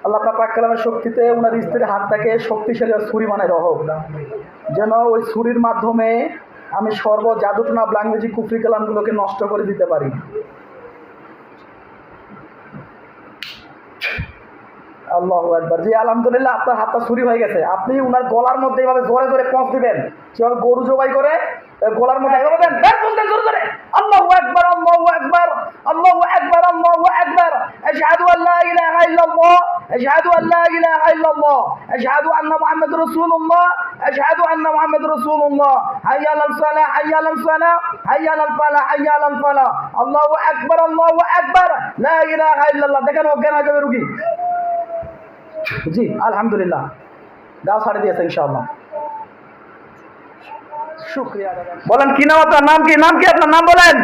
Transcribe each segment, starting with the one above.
আল্লাহ পাক কালামের শক্তিতে ওনার স্ত্রীর হাতটাকে শক্তিশালী ছুরি বানায় দেওয়া হোক, যেন ওই ছুরির মাধ্যমে আমি সর্ব জাদুটনা ব্লাঙ্গেজি কুফরি কালামগুলোকে নষ্ট করে দিতে পারি। আল্লাহু আকবার। জি আলহামদুলিল্লাহ, আপনার হাতটা ছুরি হয়ে গেছে। আপনি ওনার গলার মধ্যে এইভাবে জোরে জোরে পঁচ দিবেন, যেভাবে গরু জবাই করে গলার মধ্যে এইভাবে দেন, জোরে জোরে। আল্লাহু আকবার, আল্লাহু আকবার, আল্লাহু আকবার, আল্লাহু আকবার। আশহাদু আল্লা ইলাহা ইল্লাল্লাহ, আশহাদু আল্লা ইলাহা ইল্লাল্লাহ, আশহাদু আন্না মুহাম্মাদুর রাসূলুল্লাহ, আশহাদু আন্না মুহাম্মাদুর রাসূলুল্লাহ। হাইয়া আলাল সালাহ, হাইয়া আলাল সালাহ, হাইয়া আলাল ফালাহ, হাইয়া আলাল ফালাহ। আল্লাহু আকবার, আল্লাহু আকবার, লা ইলাহা ইল্লাল্লাহ। দেখেন অজ্ঞান হয়ে যাবে রোগী। জি আলহামদুলিল্লাহ, গাও ছাড়ে দিয়েছে ইনশাআল্লাহ। শুকরিয়া। বলেন কি নাম আপনার? নাম কি? নাম কি আপনার? নাম বলেন।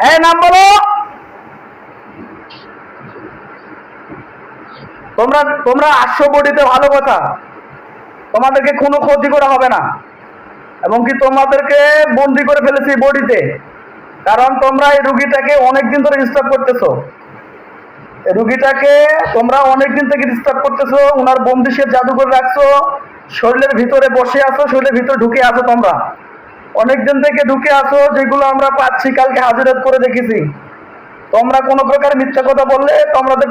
এই নাম বলো। তোমরা আসছো বডিতে, ভালো কথা, তোমাদেরকে কোনো ক্ষতি করা হবে না, এবং কি তোমাদেরকে বন্দি করে ফেলেছি বডিতে, কারণ তোমরা এই রুগীটাকে অনেকদিন ধরে ডিস্টার্ব করতেছো। রুগীটাকে তোমরা অনেকদিন থেকে ডিস্টার্ব করতেছো, ওনার বন্দিশে জাদু করে রাখছো, শরীরের ভিতরে বসে আছো, শরীরের ভিতরে ঢুকে আছো, তোমরা অনেকদিন থেকে ঢুকে আছো, যেগুলো আমরা পাচ্ছি, কালকে হাজিরাত করে দেখেছি। তোমরা কোনো প্রকার মিথ্যা কথা বললে তোমাদের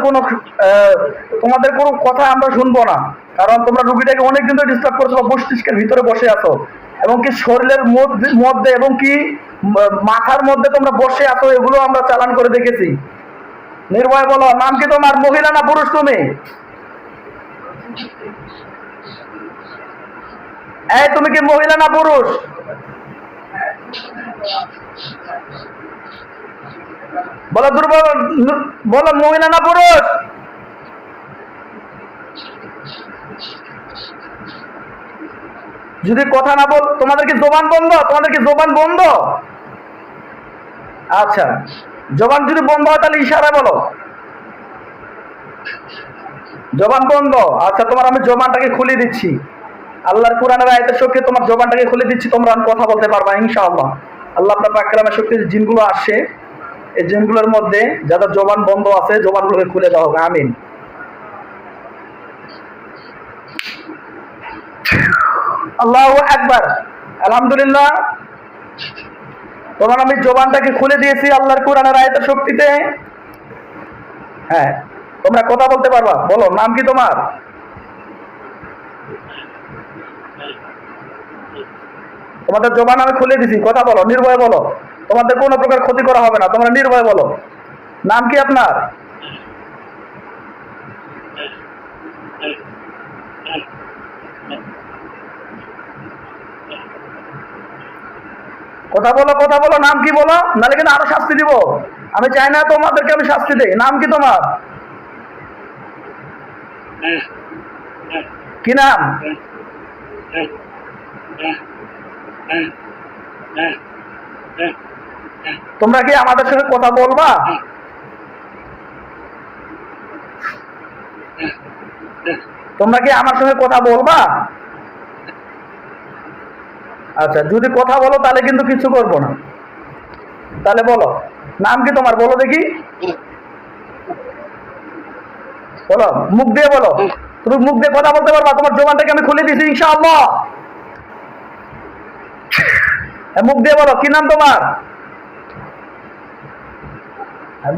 কোনো কথা আমরা শুনবো না, কারণ তোমরা রুগীটাকে অনেকদিন ধরে ডিস্টার্ব করছো, মস্তিষ্কের ভিতরে বসে আছো, এবং কি শরীরের মধ্যে এবং কি মাথার মধ্যে তোমরা বসে আছো, এগুলো আমরা চালান করে দেখেছি। নির্ভয় বলো, নাম কি তোমার? মহিলা না পুরুষ তুমি? এই তুমি কি মহিলা না পুরুষ? বলো দুর্বল, বলো মহিলা না পুরুষ? যদি কথা না বল, তোমাদের কি জবান বন্ধ? তোমাদের কি জবান বন্ধ? আচ্ছা, জবান যদি বন্ধ হয় তাহলে ইশারা বলো। জবান বন্ধ? আচ্ছা, তোমার আমি জবানটাকে খুলে দিচ্ছি, আল্লাহর কোরআনের আয়াতের শক্তি তোমার জবানটাকে খুলে দিচ্ছি, তোমরা কথা বলতে পারবা ইনশাআল্লাহ। আল্লাহ আপনার পাক কালামের শক্তি, জিনগুলো আসে, এই জিনগুলোর মধ্যে যাদের জবান বন্ধ আছে, জবানগুলোকে খুলে দেওয়া হোক। আমিন। আল্লাহু আকবার। আলহামদুলিল্লাহ, তোমার আমি জবানটাকে খুলে দিয়েছি আল্লাহর কোরআনের আয়াতের শক্তিতে। হ্যাঁ, তোমরা কথা বলতে পারবা। বলো, নাম কি তোমার? তোমাদের জবান আমি খুলে দিছি, কথা বলো, নির্ভয় বলো, তোমাদের কোনো প্রকার ক্ষতি করা হবে না, তোমরা নির্ভয় বলো। নাম কি আপনার? কথা বলো, কথা বলো, নাম কি বলো, নাহলে কিন্তু আরো শাস্তি দিব। আমি চাই না তোমাদেরকে আমি শাস্তি দেই। নাম কি তোমার? কি নাম? তোমরা কি আমাদের সঙ্গে কথা বলবা? তোমরা কি আমার সঙ্গে কথা বলবা? আচ্ছা, যদি কথা বলো তাহলে কিন্তু কিছু করবো না। তাহলে বলো, নাম কি তোমার? বলো দেখি, বলো, মুখ দিয়ে বলো। তুমি মুখ দিয়ে কথা বলতে পারবা? তোমার জবানটাকে আমি খুলে দিয়েছি ইনশাআল্লাহ। মুখ দিয়ে বলো, কি নাম তোমার?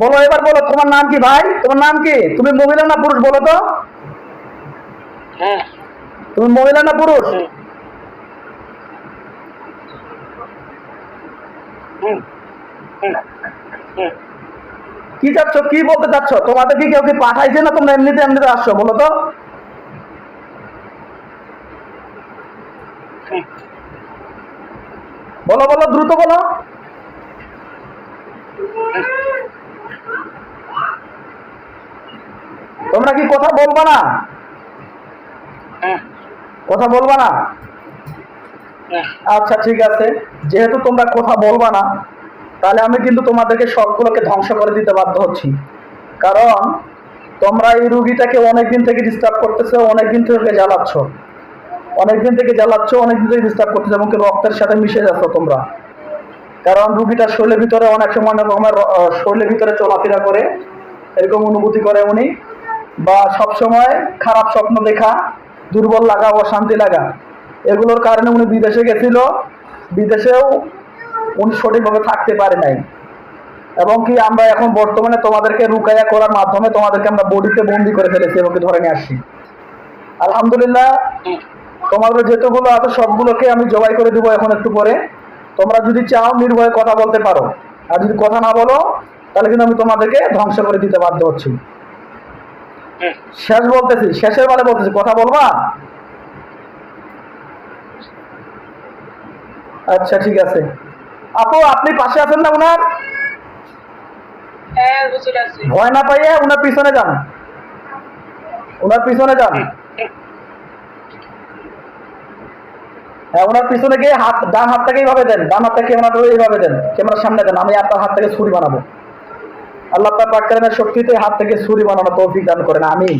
বলো, এবার বলো, তোমার নাম কি ভাই? তোমার নাম কি? তুমি মহিলা না পুরুষ বলো তো? তুমি মহিলা না পুরুষ? কি চাচ্ছ? কি বলতে চাচ্ছ? তোমাদের কি কেউ কি পাঠাইছে না তোমরা এমনিতে এমনিতে আসছো? বলো তো। বলো বলো, দ্রুত বলো। তোমরা কি কথা বলবা না? কথা বলবা না? আচ্ছা ঠিক আছে, যেহেতু তোমরা কথা বলবা না, তাহলে আমি কিন্তু তোমাদেরকে সবগুলোকে ধ্বংস করে দিতে বাধ্য হচ্ছি, কারণ তোমরা এই রুগীটাকে অনেকদিন থেকে ডিস্টার্ব করতেছো, অনেকদিন থেকে জ্বালাচ্ছ, অনেকদিন থেকে ডিস্টার্ব করতেছো, এবং রক্তের সাথে মিশে যাচ্ছ তোমরা। কারণ রুগীটার শরীরের ভিতরে অনেক সময় অনেক রকমের শরীরের ভিতরে চলাফেরা করে, এরকম অনুভূতি করে উনি, বা সব সময় খারাপ স্বপ্ন দেখা, দুর্বল লাগা, অশান্তি লাগা, এগুলোর কারণে উনি বিদেশে গেছিল। বিদেশেও উনি সঠিকভাবে থাকতে পারে নাই। এবং কি আমরা এখন বর্তমানে তোমাদেরকে রুকায়া করার মাধ্যমে তোমাদেরকে আমরা বডিতে বন্দি করে ফেলেছি এবং ধরে নিয়ে আসছি। আলহামদুলিল্লাহ, তোমাদের যেতগুলো আছে সবগুলোকে আমি জবাই করে দেবো এখন একটু পরে। তোমরা যদি চাও নির্ভয়ে কথা বলতে পারো, আর যদি কথা না বলো তাহলে কিন্তু আমি তোমাদেরকে ধ্বংস করে দিতে বাধ্য হচ্ছি। শেষ বলতেছি, শেষের বেলা বলতেছি, কথা বলবা? আচ্ছা ঠিক আছে। আপু আপনি পাশে আছেন না উনার? ভয় না পাইয়ে উনার পিছনে যান, উনার পিছনে যান। হ্যাঁ, ওনার পিছনে গিয়ে হাত, ডান হাতটাকে এইভাবে দেন, ডান হাতটাকে ক্যামেরাটা এইভাবে দেন, ক্যামেরার সামনে দেন। আমি আপনার হাত থেকে ছুরি বানাবো। আল্লাহ তাআলা পাক কালামের শক্তিতে হাত থেকে ছুরি বানানো তৌফিক দান করেন, আমিন।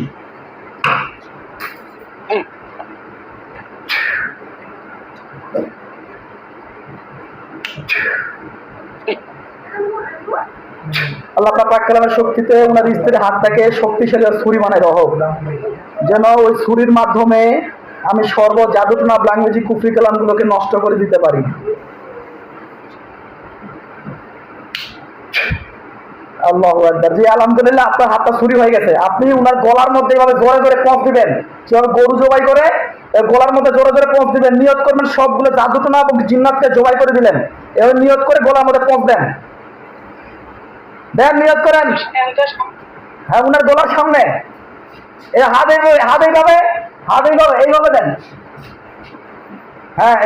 আল্লাহ তাআলা পাক কালামের শক্তিতে ওনার স্ত্রীর হাতটাকে শক্তিশালী ছুরি বানাই দাও হোক, যেন ওই ছুরির মাধ্যমে আমি সর্ব জাদুটনা ব্লাঙ্গেজি কুফরি কালামগুলোকে নষ্ট করে দিতে পারি। আল্লাহু আকবার। জি আলহামদুলিল্লাহ, আপনার হাতটা ছুরি হয়ে গেছে। আপনি উনার গলার মধ্যে এইভাবে জোরে জোরে পৌঁছ দিবেন, যেভাবে গরু জবাই করে গলার মধ্যে জোরে জোরে পৌঁছ দিবেন। নিয়ত করবেন সবগুলো জাদুটনা এবং জিন্নাতকে জবাই করে দিলেন, এবার নিয়ত করে গলার মধ্যে পৌঁছ দেন। দেন, নিয়ত করেন। হ্যাঁ, উনার গলার সামনে এই হাত এইভাবে, হাত এইভাবে, হাত এইভাবে, এইভাবে দেন। হ্যাঁ,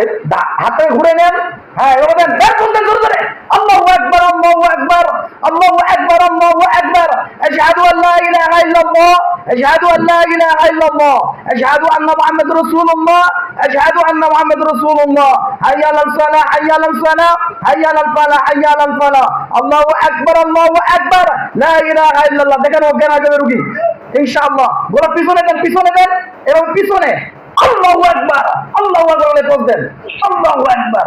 হাতে ঘুরে নেন। হ্যাঁ, এভাবে দেন। দেন বলতেন জোরে জোরে, আল্লাহু আকবার, আল্লাহু আকবার, আল্লাহু আকবার, আল্লাহু আকবার, আশহাদু আল্লা ইলাহা ইল্লাল্লাহ, আশহাদু আল্লা ইলাহা ইল্লাল্লাহ, আশহাদু আন্না মুহাম্মাদুর রাসূলুল্লাহ, আশহাদু আন্না মুহাম্মাদুর রাসূলুল্লাহ, হাইয়া আলাল সালাহ, হাইয়া আলাল সালাহ, হাইয়া আলাল ফালাহ, হাইয়া আলাল ফালাহ, আল্লাহু আকবার, আল্লাহু আকবার, লা ইলাহা ইল্লাল্লাহ। দেখেন অজ্ঞান হয়ে যাবে রোগী ইনশাআল্লাহ। গোলা পিছনে দেন, পিছনে দেন, এবং পিছনে আল্লাহু আকবার, আল্লাহু আকবার বলে বলতেন, আল্লাহু আকবার,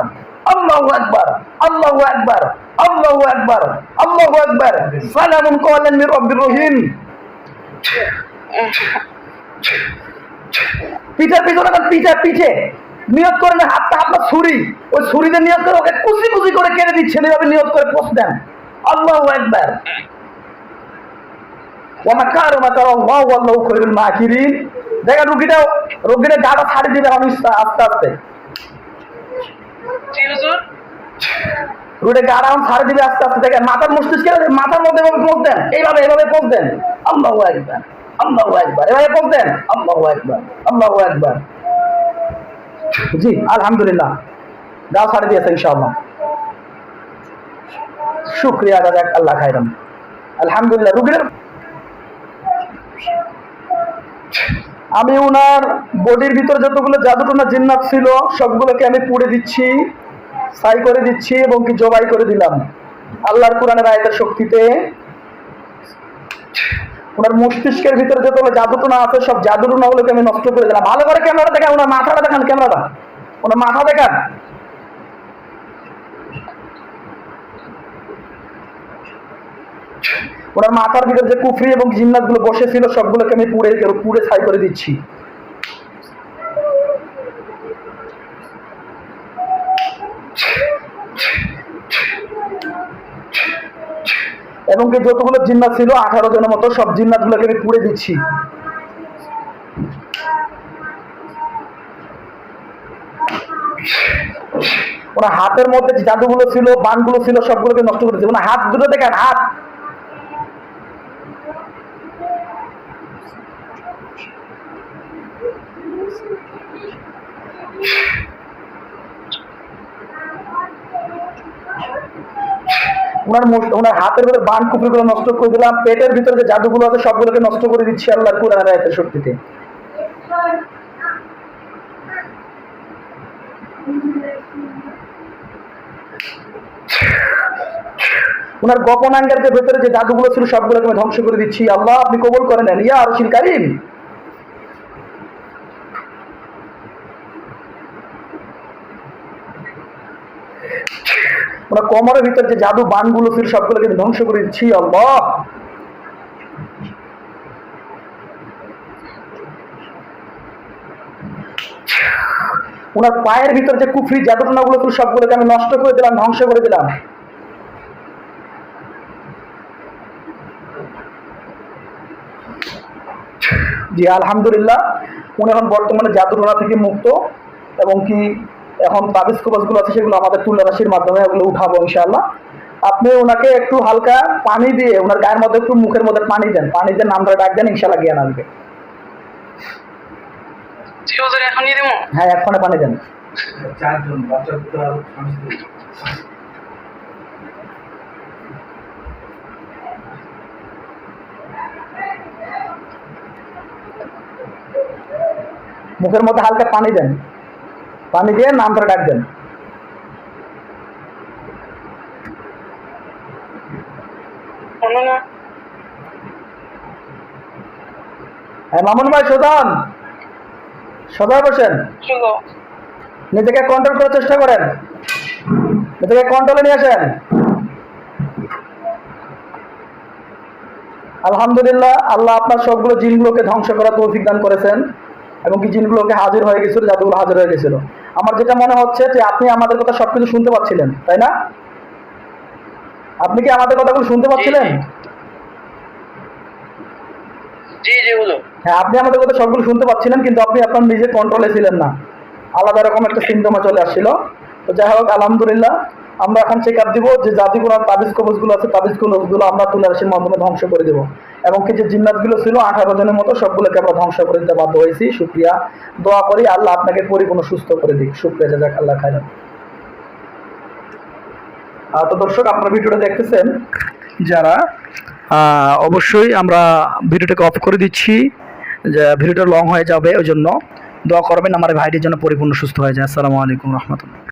আল্লাহু আকবার, আল্লাহু আকবার, আল্লাহু আকবার, আল্লাহু আকবার, সালামুন কওলান মির রাব্বির রহিম। পিঠে পিছনে দেন, পিঠে পিঠে নিয়ত করেন, হাতটা আপনার ছুরি, ওই ছুরিতে নিয়ত করে ওকে কুচি কুচি করে কেটে দিচ্ছেন, এইভাবে নিয়ত করে পোষ দেন, আল্লাহু আকবার। ওয়া মাকারু মাকারাল্লাহু ওয়াল্লাহু খায়রুল মাকিরিন। দেখেন রোগীটা গাটা ছাড়ি দিবে আস্তে আস্তে, রুটে গাড়া ছাড়ি দিবে আস্তে আস্তে। দেখেন মাথার মস্তিষ্কে, মাথার মধ্যে পোষ দেন, এইভাবে এইভাবে পোষ দেন, আল্লাহু আকবার, আল্লাহু আকবার, এভাবে পোষ দেন, আল্লাহু আকবার, আল্লাহু আকবার। জি আলহামদুলিল্লাহ, গা ছাড়ি দিয়েছে ইনশাআল্লাহ। শুকরিয়া দাদা, আল্লাহ খাইরাম। আলহামদুলিল্লাহ। রুগীর আমি ওনার বডির ভিতরে যতগুলো জাদুটনা জিন্নাত ছিল সবগুলোকে আমি পুড়ে দিচ্ছি, ছাই করে দিচ্ছি এবং কি জবাই করে দিলাম আল্লাহর কোরআনের আয়াতের শক্তিতে। ওনার মস্তিষ্কের ভিতরে যতগুলো জাদুটনা আছে সব জাদুটনাগুলোকে আমি নষ্ট করে দিলাম। ভালো করে ক্যামেরা দেখান, ওনার মাথাটা দেখান, ক্যামেরাটা ওনার মাথা দেখান। ওনার মাথার ভিতরে যে কুফরি এবং জিন্নাত গুলো বসেছিল সবগুলোকে আমি পুড়ে ছাই করে দিচ্ছি। এবং কি যতগুলো জিন্নাত ছিল 18 জনের মতো সব জিন্নাত গুলোকে আমি পুড়ে দিচ্ছি। ওনার হাতের মধ্যে যে জাদুগুলো ছিল, বানগুলো ছিল সবগুলোকে নষ্ট করে দিচ্ছি। ওনার হাত দুটো দেখেন, হাত ওনার হাতের ভিতরে বান কুপড়িগুলো নষ্ট করে দিলাম। পেটের ভিতরে যে জাদুগুলো আছে সবগুলোকে নষ্ট করে দিচ্ছি আল্লাহর কোরআনের আয়াতের শক্তিতে। ওনার গোপনাঙ্গের ভেতরে যে জাদুগুলো ছিল সবগুলোকে আমি ধ্বংস করে দিচ্ছি। আল্লাহ আপনি কবুল করে নেন ইয়া আরশিল কারীম। ওনার কোমরের ভিতর যে জাদু বানগুলো ছিল সবগুলোকে আমি ধ্বংস করে দিচ্ছি আল্লাহ। ওনার পায়ের ভিতর যে কুফরি জাদুটনাগুলো ছিল সবগুলোকে আমি নষ্ট করে দিলাম, ধ্বংস করে দিলাম। জি আলহামদুলিল্লাহ, উনি এখন বর্তমানে জাদুটনা থেকে মুক্ত, এবং কি এখন তাবিজ কবজগুলো আছে সেগুলো আমাদের তুলা রাশির মাধ্যমে ওগুলো উঠাবো ইনশাআল্লাহ। আপনি ওনাকে একটু হালকা পানি দিয়ে ওনার গায়ের মধ্যে একটু মুখের মধ্যে পানি দেন, পানি দিয়ে নাম ধরে ডাক দেন, ইনশাআল্লাহ জ্ঞান আসবে। হ্যাঁ এক্ষণে পানি দেন। মুখের মধ্যে হালকা পানি দেন, পানি দিয়ে নাম ধরে ডাক দেন। হ্যাঁ মামুন ভাই সোধান, সবাই বসেন, নিজেকে কন্ট্রোল করার চেষ্টা করেন, নিজেকে কন্ট্রোলে নিয়ে আসেন। আলহামদুলিল্লাহ, আল্লাহ আপনার সবগুলো জিনগুলোকে ধ্বংস করার তৌফিক দান করেছেন, এবং কি জিনগুলোকে হাজির হয়ে গেছিল, জাদুগুলো হাজির হয়ে গেছিল। আমার যেটা মনে হচ্ছে যে আপনি আমাদের কথা সবকিছু শুনতে পাচ্ছিলেন, তাই না? আপনি কি আমাদের কথাগুলো শুনতে পাচ্ছিলেন? হ্যাঁ আপনি আমাদের কথা সবগুলো শুনতে পাচ্ছিলেন, কিন্তু আপনি আপনার নিজের কন্ট্রোলে ছিলেন না, আলাদা রকম একটা সিমটমে চলে আসছিল। তো যাই হোক আলহামদুলিল্লাহ, আমরা এখন চেক আপ দিব যে জাদুগুলো তাবিজ কবজগুলো আছে, তাবিজ কবজগুলো আমরা তুলা রাশির মাধ্যমে ধ্বংস করে দেবো, এবং কি যে জিন্নাতগুলো ছিল 18 জনের মতো সবগুলোকে আমরা ধ্বংস করে দিতে বাধ্য হয়েছি। শুকরিয়া, দোয়া করি আল্লাহ আপনাকে পরিপূর্ণ সুস্থ করে দিক। শুকরিয়া, জাযাকাল্লাহ খাইরান। তো দর্শক আপনারা ভিডিওটা দেখতেছেন যারা, অবশ্যই আমরা ভিডিওটাকে অফ করে দিচ্ছি, যে ভিডিওটা লং হয়ে যাবে, ওই জন্য দোয়া করবেন আমার ভাইটির জন্য পরিপূর্ণ সুস্থ হয়ে যায়। আসসালামু আলাইকুম রহমতুল্লাহ।